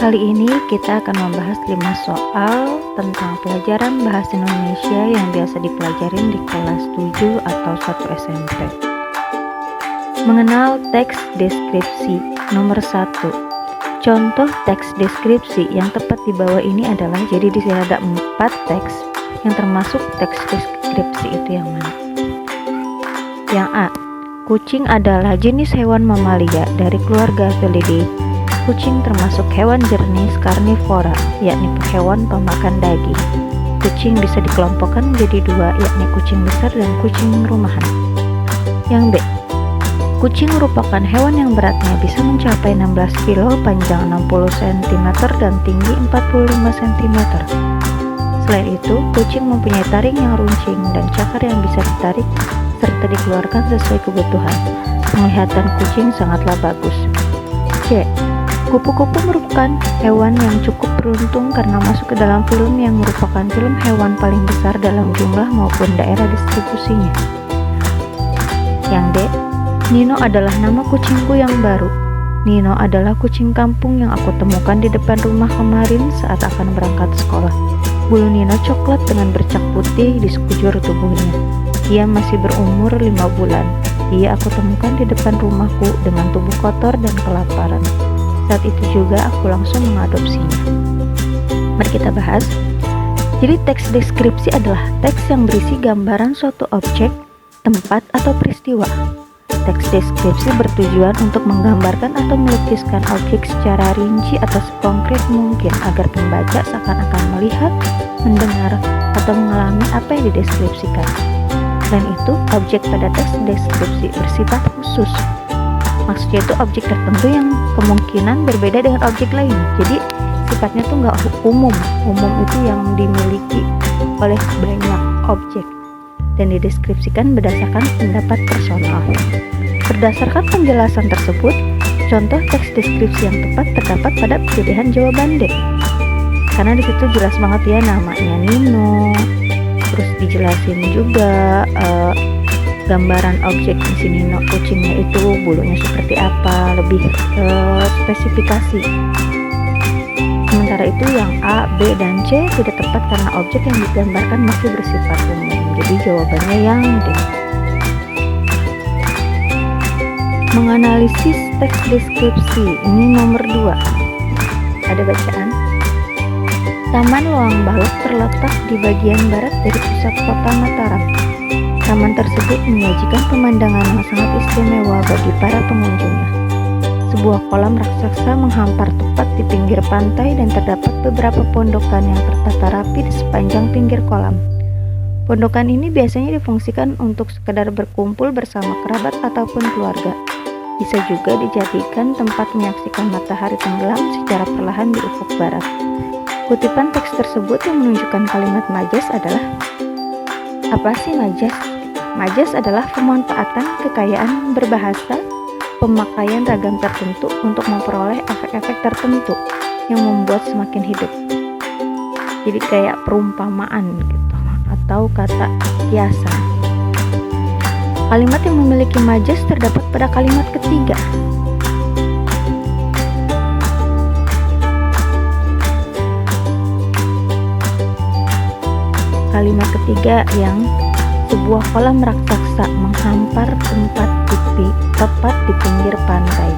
Kali ini kita akan membahas 5 soal tentang pelajaran bahasa Indonesia yang biasa dipelajarin di kelas 7 atau 1 SMP. Mengenal teks deskripsi. Nomor 1. Contoh teks deskripsi yang tepat di bawah ini adalah, jadi di sini ada 4 teks yang termasuk teks deskripsi itu yang mana? Yang A. Kucing adalah jenis hewan mamalia dari keluarga Felidae. Kucing termasuk hewan jenis karnivora, yakni hewan pemakan daging. Kucing bisa dikelompokkan menjadi 2, yakni kucing besar dan kucing rumahan. Yang B. Kucing merupakan hewan yang beratnya bisa mencapai 16 kg, panjang 60 cm, dan tinggi 45 cm. Selain itu, kucing mempunyai taring yang runcing dan cakar yang bisa ditarik serta dikeluarkan sesuai kebutuhan. Penglihatan kucing sangatlah bagus. C. Kupu-kupu merupakan hewan yang cukup beruntung karena masuk ke dalam film yang merupakan film hewan paling besar dalam jumlah maupun daerah distribusinya. Yang D. Nino adalah nama kucingku yang baru. Nino adalah kucing kampung yang aku temukan di depan rumah kemarin saat akan berangkat sekolah. Bulu Nino coklat dengan bercak putih di sekujur tubuhnya. Ia masih berumur 5 bulan. Ia aku temukan di depan rumahku dengan tubuh kotor dan kelaparan. Saat itu juga aku langsung mengadopsinya. Mari kita bahas. Jadi teks deskripsi adalah teks yang berisi gambaran suatu objek, tempat, atau peristiwa. Teks deskripsi bertujuan untuk menggambarkan atau melukiskan objek secara rinci atau sekonkret mungkin agar pembaca seakan-akan melihat, mendengar, atau mengalami apa yang dideskripsikan. Selain itu, objek pada teks deskripsi bersifat khusus. Maksudnya itu objek tertentu yang kemungkinan berbeda dengan objek lain. Jadi sifatnya tuh nggak umum. Umum itu yang dimiliki oleh banyak objek dan dideskripsikan berdasarkan pendapat personal. Berdasarkan penjelasan tersebut, contoh teks deskripsi yang tepat terdapat pada pilihan jawaban D. Karena di situ jelas banget ya namanya Nino, terus dijelasin juga gambaran objek di sini kucingnya itu bulunya seperti apa, lebih spesifikasi. Sementara itu yang A, B, dan C tidak tepat karena objek yang digambarkan masih bersifat umum. Jadi jawabannya yang D. Menganalisis teks deskripsi. Ini nomor 2. Ada bacaan. Taman Loang Balok terletak di bagian barat dari pusat kota Mataram. Taman tersebut menyajikan pemandangan yang sangat istimewa bagi para pengunjungnya. Sebuah kolam raksasa menghampar tepat di pinggir pantai dan terdapat beberapa pondokan yang tertata rapi di sepanjang pinggir kolam. Pondokan ini biasanya difungsikan untuk sekedar berkumpul bersama kerabat ataupun keluarga. Bisa juga dijadikan tempat menyaksikan matahari tenggelam secara perlahan di ufuk barat. Kutipan teks tersebut yang menunjukkan kalimat majas adalah, apa sih majas? Majas adalah pemanfaatan kekayaan berbahasa, pemakaian ragam tertentu untuk memperoleh efek-efek tertentu yang membuat semakin hidup. Jadi kayak perumpamaan gitu, atau kata kiasan. Kalimat yang memiliki majas terdapat pada kalimat ketiga. Kalimat ketiga yang sebuah kolam raksasa menghampar tepat di pinggir pantai.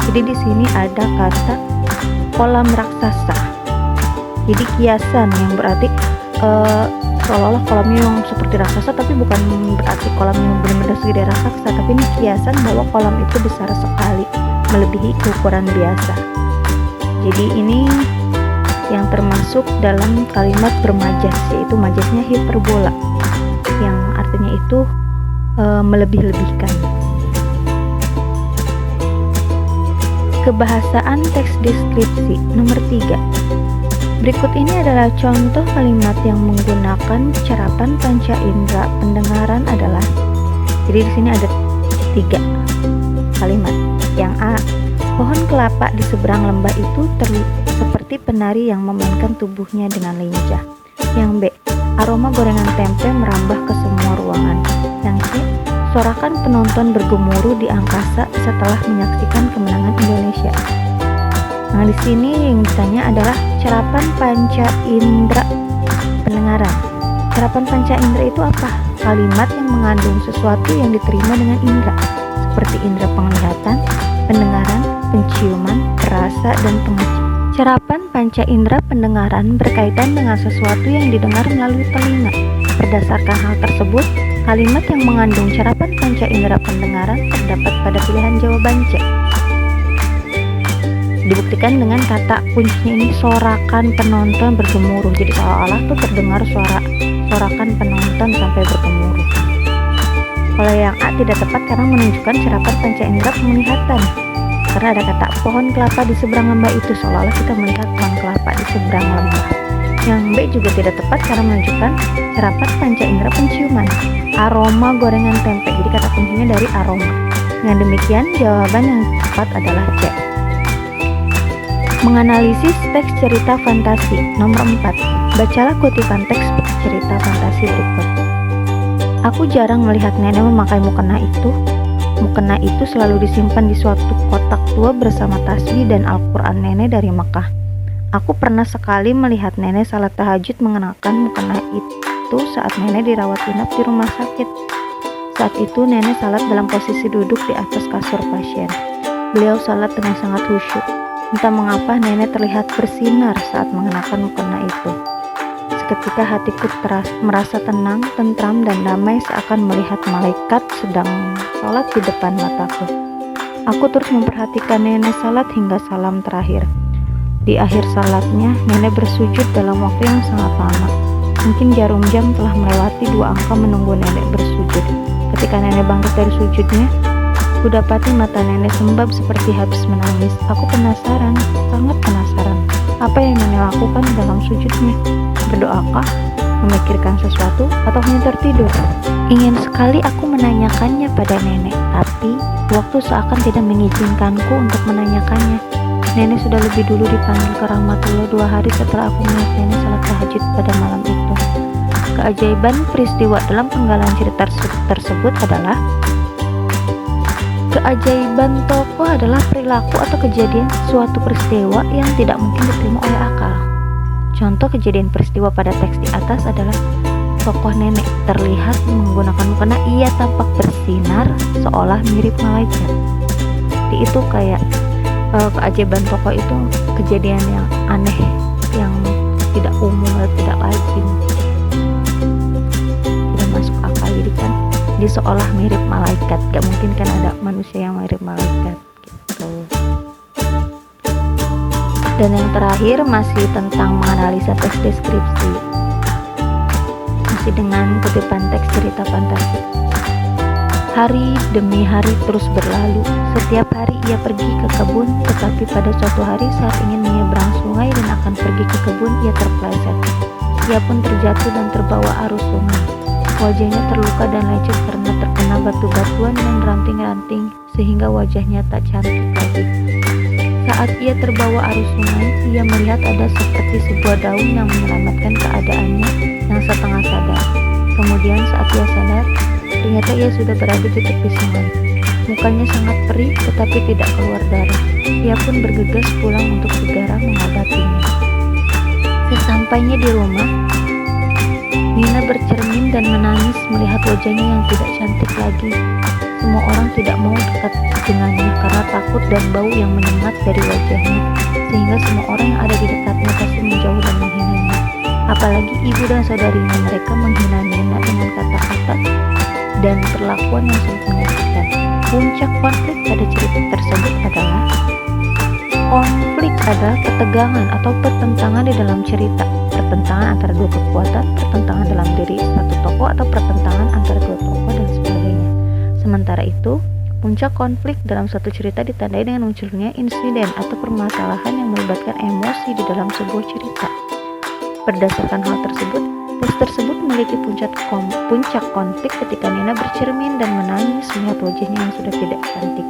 Jadi di sini ada kata kolam raksasa. Jadi kiasan yang berarti seolah-olah kolamnya yang seperti raksasa, tapi bukan berarti kolam yang benar-benar segede raksasa, tapi ini kiasan bahwa kolam itu besar sekali, melebihi ukuran biasa. Jadi ini yang termasuk dalam kalimat bermajas, yaitu majasnya hiperbola, yang artinya itu melebih-lebihkan. Kebahasaan teks deskripsi. Nomor 3. Berikut ini adalah contoh kalimat yang menggunakan cerapan panca indera pendengaran adalah. Jadi di sini ada 3 kalimat. Yang A, pohon kelapa di seberang lembah itu seperti penari yang memainkan tubuhnya dengan lincah. Yang B, aroma gorengan tempe merambah ke semua ruangan. Yang C, sorakan penonton bergemuruh di angkasa setelah menyaksikan kemenangan Indonesia. Nah, di sini yang ditanya adalah cerapan panca indera pendengaran. Cerapan panca indera itu apa? Kalimat yang mengandung sesuatu yang diterima dengan indera, seperti indera penglihatan, pendengaran, penciuman, rasa, dan pengacian. Cerapan panca indera pendengaran berkaitan dengan sesuatu yang didengar melalui telinga. Berdasarkan hal tersebut, kalimat yang mengandung cerapan panca indera pendengaran terdapat pada pilihan jawaban C. Dibuktikan dengan kata kuncinya ini sorakan penonton bergemuruh. Jadi seolah-olah tuh terdengar sorakan penonton sampai bergemuruh. Kalau yang A tidak tepat karena menunjukkan cerapan panca indera penglihatan. Karena ada kata pohon kelapa di seberang lembah itu, seolah-olah kita melihat pohon kelapa di seberang lembah. Yang B juga tidak tepat karena menunjukkan cerapan panca indera penciuman. Aroma gorengan tempe. Jadi kata kuncinya dari aroma. Dengan demikian jawaban yang tepat adalah C. Menganalisis teks cerita fantasi. Nomor 4. Bacalah kutipan teks cerita fantasi berikut. Aku jarang melihat nenek memakai mukena itu. Mukena itu selalu disimpan di suatu kotak tua bersama tasbih dan Al-Quran nenek dari Mekah. Aku pernah sekali melihat nenek salat tahajud mengenakan mukena itu saat nenek dirawat inap di rumah sakit. Saat itu nenek salat dalam posisi duduk di atas kasur pasien. Beliau salat dengan sangat khusyuk. Entah mengapa nenek terlihat bersinar saat mengenakan mukena itu. Seketika hatiku merasa tenang, tentram, dan damai seakan melihat malaikat sedang sholat di depan mataku. Aku terus memperhatikan nenek salat hingga salam terakhir. Di akhir salatnya, nenek bersujud dalam waktu yang sangat lama. Mungkin jarum jam telah melewati 2 angka menunggu nenek bersujud. Ketika nenek bangkit dari sujudnya, kudapati mata nenek sembab seperti habis menangis. Aku penasaran, sangat penasaran. Apa yang nenek lakukan dalam sujudnya? Berdoakah? Memikirkan sesuatu? Atau hanya tertidur? Ingin sekali aku menanyakannya pada nenek, tapi waktu seakan tidak mengizinkanku untuk menanyakannya. Nenek sudah lebih dulu dipanggil ke Rahmatullah 2 hari setelah aku melihat nenek salat tahajud pada malam itu. Keajaiban peristiwa dalam penggalan cerita tersebut adalah keajaiban tokoh adalah perilaku atau kejadian suatu peristiwa yang tidak mungkin diterima oleh akal. Contoh kejadian peristiwa pada teks di atas adalah tokoh nenek terlihat menggunakan mukena, ia tampak bersinar seolah mirip malaikat. Jadi itu kayak keajaiban tokoh itu kejadian yang aneh, yang tidak umum atau tidak lazim, tidak masuk akal. Jadi kan dia seolah mirip malaikat, gak mungkin kan ada manusia yang mirip malaikat gitu. Dan yang terakhir masih tentang menganalisa teks deskripsi, masih dengan kutipan teks cerita fantasi. Hari demi hari terus berlalu. Setiap hari ia pergi ke kebun, tetapi pada suatu hari saat ingin menyeberang sungai dan akan pergi ke kebun, ia terpeleset. Ia pun terjatuh dan terbawa arus sungai. Wajahnya terluka dan lecet karena terkena batu-batuan dan ranting-ranting, sehingga wajahnya tak cantik lagi. Saat ia terbawa arus sungai, ia melihat ada seperti sebuah daun yang menyelamatkan keadaannya yang setengah sadar. Kemudian saat ia sadar, ternyata ia sudah berada di tepi sungai. Mukanya sangat perih tetapi tidak keluar darah. Ia pun bergegas pulang untuk segera mengobatinya. Sesampainya di rumah, Nina bercermin dan menangis melihat wajahnya yang tidak cantik lagi. Semua orang tidak mau dekat dengannya karena takut dan bau yang menyengat dari wajahnya, sehingga semua orang yang ada di dekatnya pasti menjauh dan menghinanya. Apalagi ibu dan saudarinya, mereka menghina Nina dengan kata-kata dan perlakuan yang sangat menyakitkan. Puncak konflik pada cerita tersebut adalah ketegangan atau pertentangan di dalam cerita, pertentangan antara dua kekuatan, pertentangan dalam diri satu tokoh, atau pertentangan antara dua tokoh dan sebagainya. Sementara itu, puncak konflik dalam satu cerita ditandai dengan munculnya insiden atau permasalahan yang melibatkan emosi di dalam sebuah cerita. Berdasarkan hal tersebut, teks tersebut memiliki puncak konflik ketika Nina bercermin dan menangis melihat wajahnya yang sudah tidak cantik.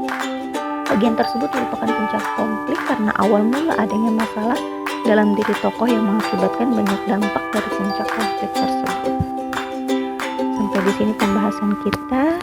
Bagian tersebut merupakan puncak konflik karena awal mula adanya masalah dalam diri tokoh yang mengakibatkan banyak dampak dari puncak konflik tersebut. Sampai di sini pembahasan kita.